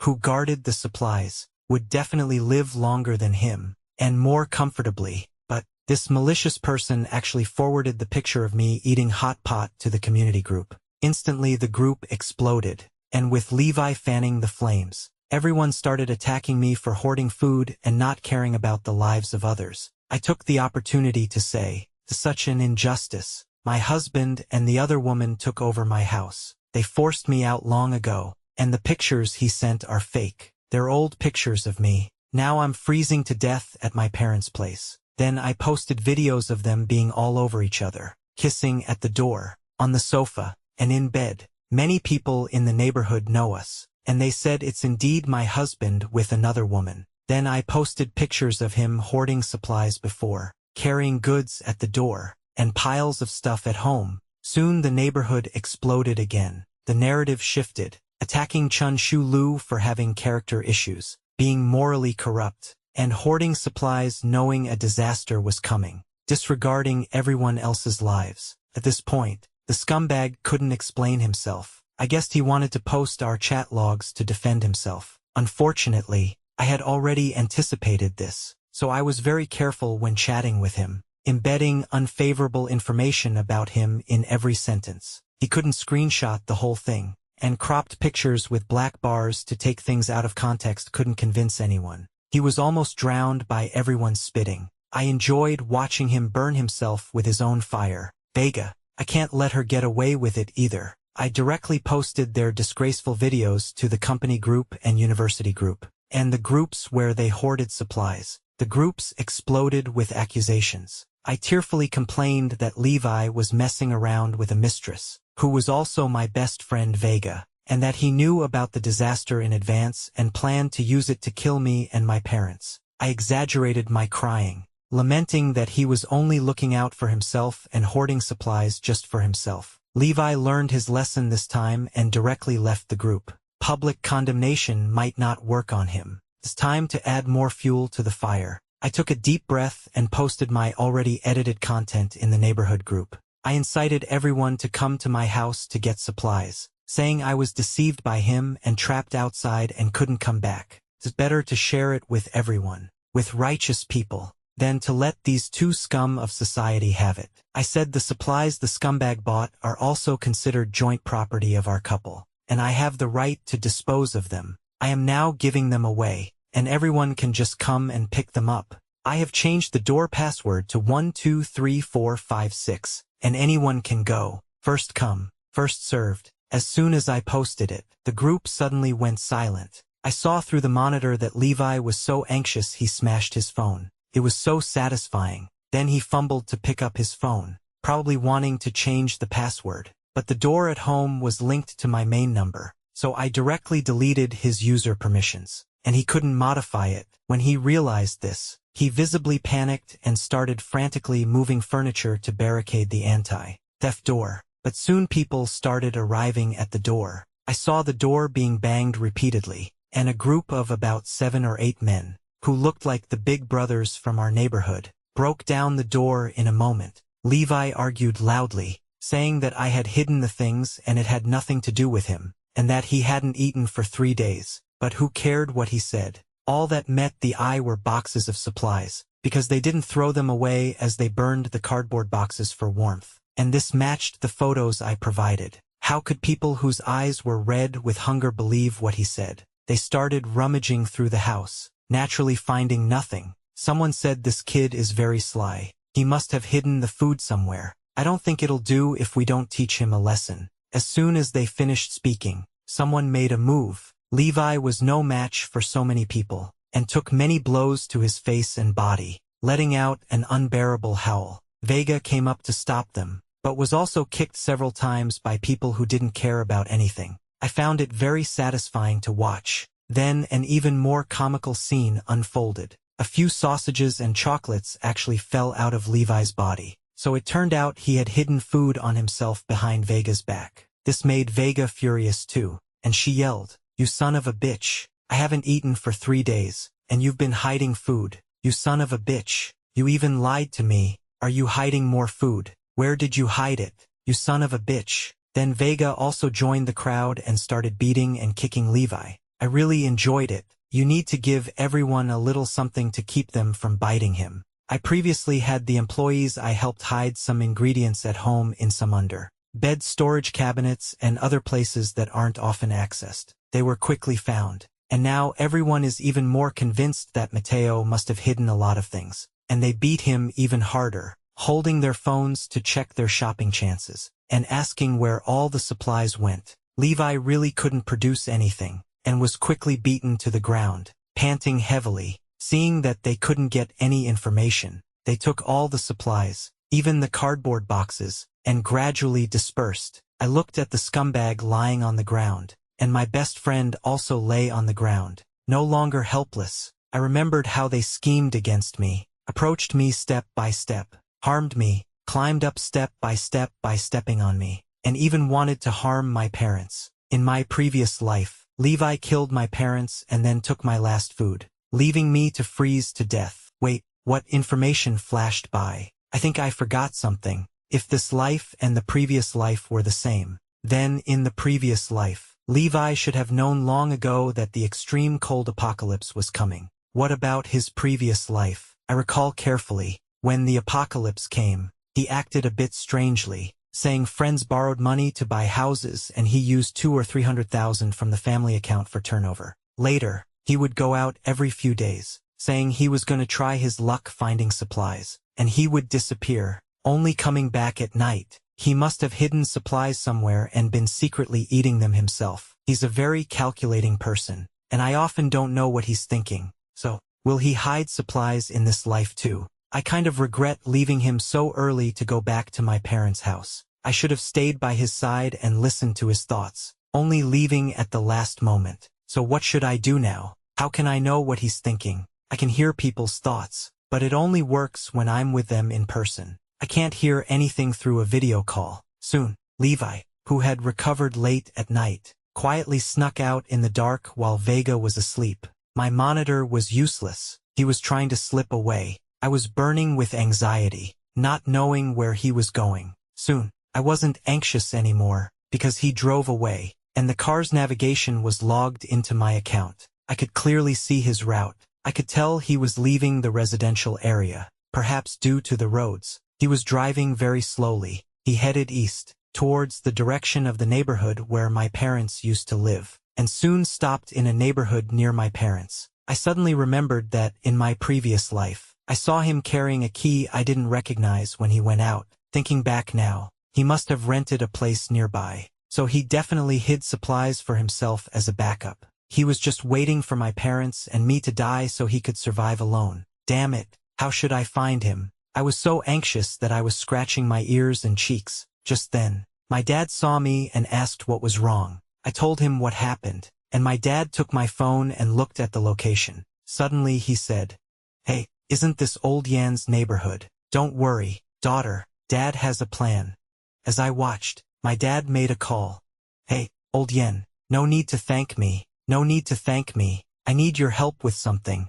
Who guarded the supplies would definitely live longer than him, and more comfortably, but this malicious person actually forwarded the picture of me eating hot pot to the community group. Instantly the group exploded, and with Levi fanning the flames, everyone started attacking me for hoarding food and not caring about the lives of others. I took the opportunity to say, "Such an injustice. My husband and the other woman took over my house. They forced me out long ago, and the pictures he sent are fake. They're old pictures of me. Now I'm freezing to death at my parents' place." Then I posted videos of them being all over each other, kissing at the door, on the sofa, and in bed. Many people in the neighborhood know us, and they said it's indeed my husband with another woman. Then I posted pictures of him hoarding supplies before, carrying goods at the door, and piles of stuff at home. Soon the neighborhood exploded again. The narrative shifted, attacking Chun Shu Lu for having character issues, being morally corrupt, and hoarding supplies knowing a disaster was coming, disregarding everyone else's lives. At this point, the scumbag couldn't explain himself. I guessed he wanted to post our chat logs to defend himself. Unfortunately, I had already anticipated this, so I was very careful when chatting with him, embedding unfavorable information about him in every sentence. He couldn't screenshot the whole thing, and cropped pictures with black bars to take things out of context couldn't convince anyone. He was almost drowned by everyone's spitting. I enjoyed watching him burn himself with his own fire. Vega, I can't let her get away with it either. I directly posted their disgraceful videos to the company group and university group, and the groups where they hoarded supplies. The groups exploded with accusations. I tearfully complained that Levi was messing around with a mistress, who was also my best friend Vega, and that he knew about the disaster in advance and planned to use it to kill me and my parents. I exaggerated my crying, lamenting that he was only looking out for himself and hoarding supplies just for himself. Levi learned his lesson this time and directly left the group. Public condemnation might not work on him. It's time to add more fuel to the fire. I took a deep breath and posted my already edited content in the neighborhood group. I incited everyone to come to my house to get supplies, saying I was deceived by him and trapped outside and couldn't come back. It's better to share it with everyone, with righteous people, than to let these two scum of society have it. I said the supplies the scumbag bought are also considered joint property of our couple, and I have the right to dispose of them. I am now giving them away, and everyone can just come and pick them up. I have changed the door password to 123456, and anyone can go. First come, first served. As soon as I posted it, the group suddenly went silent. I saw through the monitor that Levi was so anxious he smashed his phone. It was so satisfying. Then he fumbled to pick up his phone, probably wanting to change the password. But the door at home was linked to my main number, so I directly deleted his user permissions, and he couldn't modify it. When he realized this, he visibly panicked and started frantically moving furniture to barricade the anti-theft door. But soon people started arriving at the door. I saw the door being banged repeatedly, and a group of about 7 or 8 men, who looked like the big brothers from our neighborhood, broke down the door in a moment. Levi argued loudly, saying that I had hidden the things and it had nothing to do with him, and that he hadn't eaten for 3 days. But who cared what he said? All that met the eye were boxes of supplies, because they didn't throw them away as they burned the cardboard boxes for warmth. And this matched the photos I provided. How could people whose eyes were red with hunger believe what he said? They started rummaging through the house, naturally finding nothing. Someone said this kid is very sly. He must have hidden the food somewhere. I don't think it'll do if we don't teach him a lesson. As soon as they finished speaking, someone made a move. Levi was no match for so many people, and took many blows to his face and body, letting out an unbearable howl. Vega came up to stop them, but was also kicked several times by people who didn't care about anything. I found it very satisfying to watch. Then an even more comical scene unfolded. A few sausages and chocolates actually fell out of Levi's body, so it turned out he had hidden food on himself behind Vega's back. This made Vega furious too, and she yelled, "You son of a bitch! I haven't eaten for 3 days, and you've been hiding food. You son of a bitch! You even lied to me. Are you hiding more food? Where did you hide it? You son of a bitch!" Then Vega also joined the crowd and started beating and kicking Levi. I really enjoyed it. You need to give everyone a little something to keep them from biting him. I previously had the employees I helped hide some ingredients at home in some under-bed storage cabinets and other places that aren't often accessed. They were quickly found. And now everyone is even more convinced that Matteo must have hidden a lot of things. And they beat him even harder, holding their phones to check their shopping chances, and asking where all the supplies went. Levi really couldn't produce anything, and was quickly beaten to the ground, panting heavily. Seeing that they couldn't get any information, they took all the supplies, even the cardboard boxes, and gradually dispersed. I looked at the scumbag lying on the ground, and my best friend also lay on the ground, no longer helpless. I remembered how they schemed against me, approached me step by step, harmed me, climbed up step by stepping on me, and even wanted to harm my parents. In my previous life, Levi killed my parents and then took my last food, leaving me to freeze to death. Wait, what information flashed by? I think I forgot something. If this life and the previous life were the same, then in the previous life, Levi should have known long ago that the extreme cold apocalypse was coming. What about his previous life? I recall carefully. When the apocalypse came, he acted a bit strangely, saying friends borrowed money to buy houses and he used 200,000 or 300,000 from the family account for turnover. Later, he would go out every few days, saying he was going to try his luck finding supplies, and he would disappear, only coming back at night. He must have hidden supplies somewhere and been secretly eating them himself. He's a very calculating person, and I often don't know what he's thinking. So, Will he hide supplies in this life too? I kind of regret leaving him so early to go back to my parents' house. I should have stayed by his side and listened to his thoughts, only leaving at the last moment. So what should I do now? How can I know what he's thinking? I can hear people's thoughts, but it only works when I'm with them in person. I can't hear anything through a video call. Soon, Levi, who had recovered late at night, quietly snuck out in the dark while Vega was asleep. My monitor was useless. He was trying to slip away. I was burning with anxiety, not knowing where he was going. Soon, I wasn't anxious anymore, because he drove away, and the car's navigation was logged into my account. I could clearly see his route. I could tell he was leaving the residential area, perhaps due to the roads. He was driving very slowly. He headed east, towards the direction of the neighborhood where my parents used to live, and soon stopped in a neighborhood near my parents. I suddenly remembered that, in my previous life, I saw him carrying a key I didn't recognize when he went out. Thinking back now, he must have rented a place nearby, so he definitely hid supplies for himself as a backup. He was just waiting for my parents and me to die so he could survive alone. Damn it, how should I find him? I was so anxious that I was scratching my ears and cheeks. Just then, my dad saw me and asked what was wrong. I told him what happened, and my dad took my phone and looked at the location. Suddenly he said, "Hey, isn't this old Yan's neighborhood? Don't worry, daughter, Dad has a plan." As I watched, my dad made a call. "Hey, old Yan, no need to thank me. No need to thank me. I need your help with something."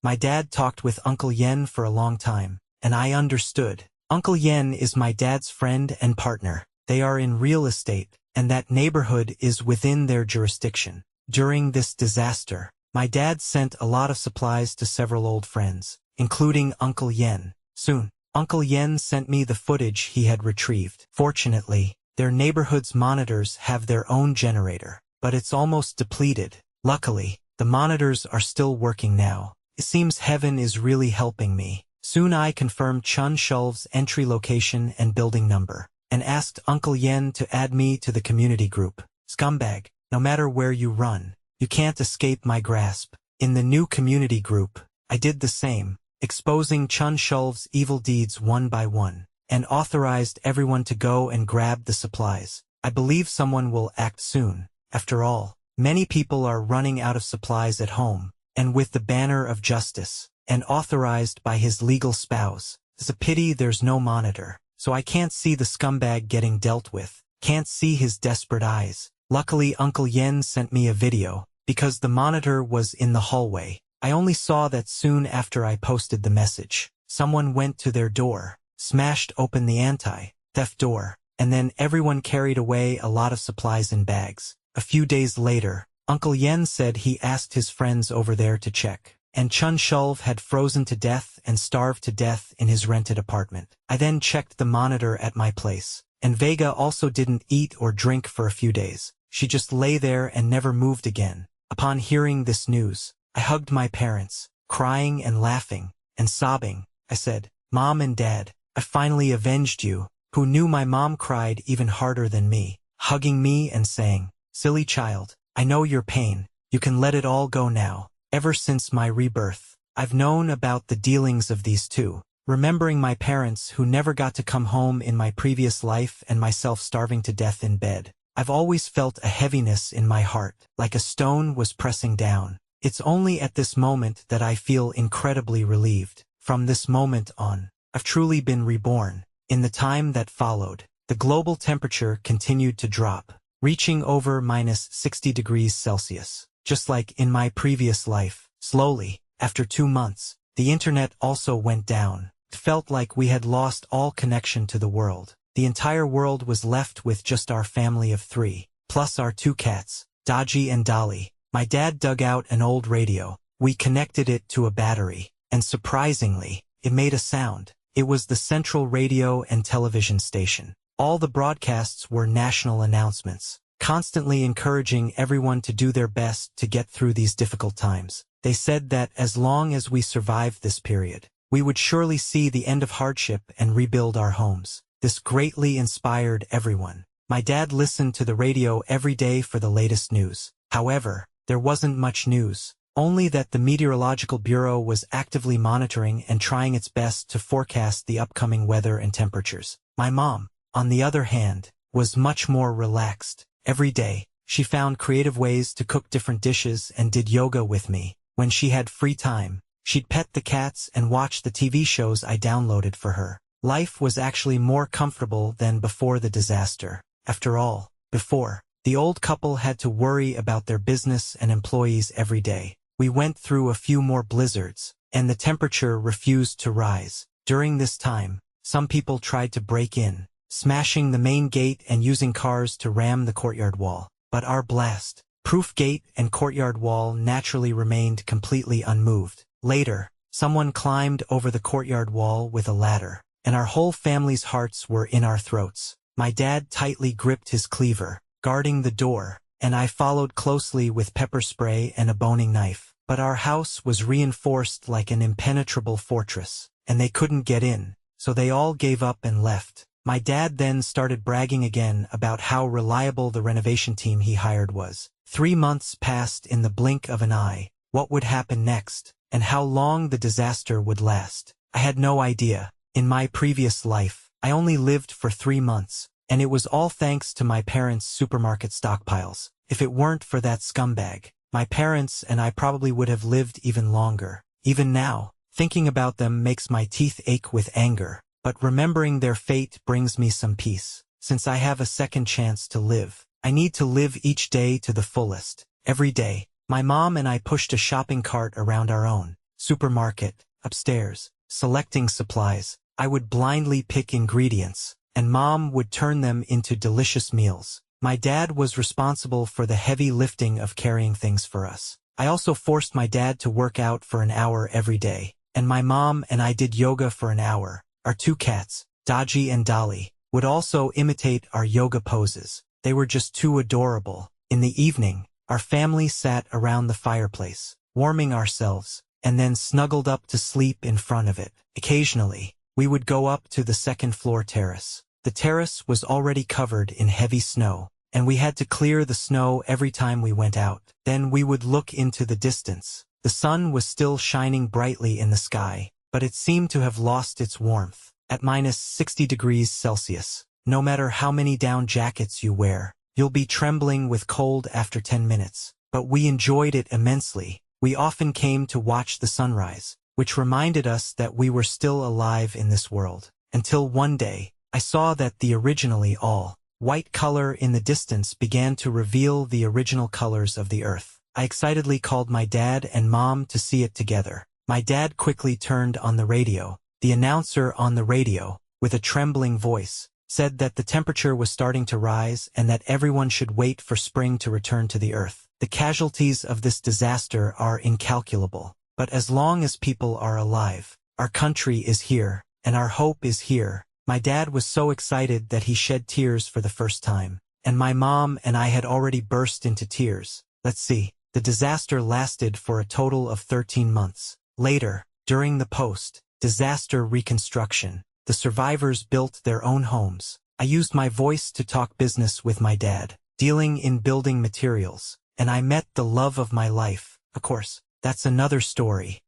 My dad talked with Uncle Yen for a long time, and I understood. Uncle Yen is my dad's friend and partner. They are in real estate, and that neighborhood is within their jurisdiction. During this disaster, my dad sent a lot of supplies to several old friends, including Uncle Yen. Soon, Uncle Yen sent me the footage he had retrieved. Fortunately, their neighborhood's monitors have their own generator, but it's almost depleted. Luckily, the monitors are still working now. It seems heaven is really helping me. Soon I confirmed Chun Shulv's entry location and building number, and asked Uncle Yen to add me to the community group. Scumbag, no matter where you run, you can't escape my grasp. In the new community group, I did the same, exposing Chun Shulv's evil deeds one by one, and authorized everyone to go and grab the supplies. I believe someone will act soon. After all, many people are running out of supplies at home, and with the banner of justice, and authorized by his legal spouse. It's a pity there's no monitor, so I can't see the scumbag getting dealt with, can't see his desperate eyes. Luckily Uncle Yen sent me a video, because the monitor was in the hallway. I only saw that soon after I posted the message. Someone went to their door, smashed open the anti-theft door, and then everyone carried away a lot of supplies in bags. A few days later, Uncle Yen said he asked his friends over there to check, and Chun Shulv had frozen to death and starved to death in his rented apartment. I then checked the monitor at my place, and Vega also didn't eat or drink for a few days. She just lay there and never moved again. Upon hearing this news, I hugged my parents, crying and laughing, and sobbing. I said, "Mom and Dad, I finally avenged you." Who knew my mom cried even harder than me, hugging me and saying, "Silly child, I know your pain. You can let it all go now." Ever since my rebirth, I've known about the dealings of these two, remembering my parents who never got to come home in my previous life and myself starving to death in bed. I've always felt a heaviness in my heart, like a stone was pressing down. It's only at this moment that I feel incredibly relieved. From this moment on, I've truly been reborn. In the time that followed, the global temperature continued to drop, reaching over -60°C. Just like in my previous life, slowly, after 2 months, the internet also went down. It felt like we had lost all connection to the world. The entire world was left with just our family of 3, plus our 2 cats, Dodgy and Dolly. My dad dug out an old radio. We connected it to a battery, and surprisingly, it made a sound. It was the central radio and television station. All the broadcasts were national announcements, constantly encouraging everyone to do their best to get through these difficult times. They said that as long as we survived this period, we would surely see the end of hardship and rebuild our homes. This greatly inspired everyone. My dad listened to the radio every day for the latest news. However, there wasn't much news. only that the Meteorological Bureau was actively monitoring and trying its best to forecast the upcoming weather and temperatures. My mom, on the other hand, was much more relaxed. Every day, she found creative ways to cook different dishes and did yoga with me. When she had free time, she'd pet the cats and watch the TV shows I downloaded for her. Life was actually more comfortable than before the disaster. After all, before, the old couple had to worry about their business and employees every day. We went through a few more blizzards, and the temperature refused to rise. During this time, some people tried to break in, smashing the main gate and using cars to ram the courtyard wall. But our blast-proof gate and courtyard wall naturally remained completely unmoved. Later, someone climbed over the courtyard wall with a ladder, and our whole family's hearts were in our throats. My dad tightly gripped his cleaver, guarding the door, and I followed closely with pepper spray and a boning knife. But our house was reinforced like an impenetrable fortress, and they couldn't get in, so they all gave up and left. My dad then started bragging again about how reliable the renovation team he hired was. 3 months passed in the blink of an eye. What would happen next, and how long the disaster would last? I had no idea. In my previous life, I only lived for 3 months, and it was all thanks to my parents' supermarket stockpiles. If it weren't for that scumbag, my parents and I probably would have lived even longer. Even now, thinking about them makes my teeth ache with anger. But remembering their fate brings me some peace. Since I have a second chance to live, I need to live each day to the fullest. Every day, my mom and I pushed a shopping cart around our own supermarket, upstairs, selecting supplies. I would blindly pick ingredients, and Mom would turn them into delicious meals. My dad was responsible for the heavy lifting of carrying things for us. I also forced my dad to work out for an hour every day, and my mom and I did yoga for an hour. Our 2 cats, Dodgy and Dolly, would also imitate our yoga poses. They were just too adorable. In the evening, our family sat around the fireplace, warming ourselves, and then snuggled up to sleep in front of it. Occasionally, we would go up to the second-floor terrace. The terrace was already covered in heavy snow, and we had to clear the snow every time we went out. Then we would look into the distance. The sun was still shining brightly in the sky, but it seemed to have lost its warmth. At -60°C, no matter how many down jackets you wear, you'll be trembling with cold after 10 minutes. But we enjoyed it immensely. We often came to watch the sunrise, which reminded us that we were still alive in this world. Until one day, I saw that the originally all-white color in the distance began to reveal the original colors of the earth. I excitedly called my dad and mom to see it together. My dad quickly turned on the radio. The announcer on the radio, with a trembling voice, said that the temperature was starting to rise and that everyone should wait for spring to return to the earth. The casualties of this disaster are incalculable. But as long as people are alive, our country is here, and our hope is here. My dad was so excited that he shed tears for the first time, and my mom and I had already burst into tears. Let's see, the disaster lasted for a total of 13 months. Later, during the post-disaster reconstruction, the survivors built their own homes. I used my voice to talk business with my dad, dealing in building materials, and I met the love of my life. Of course, that's another story.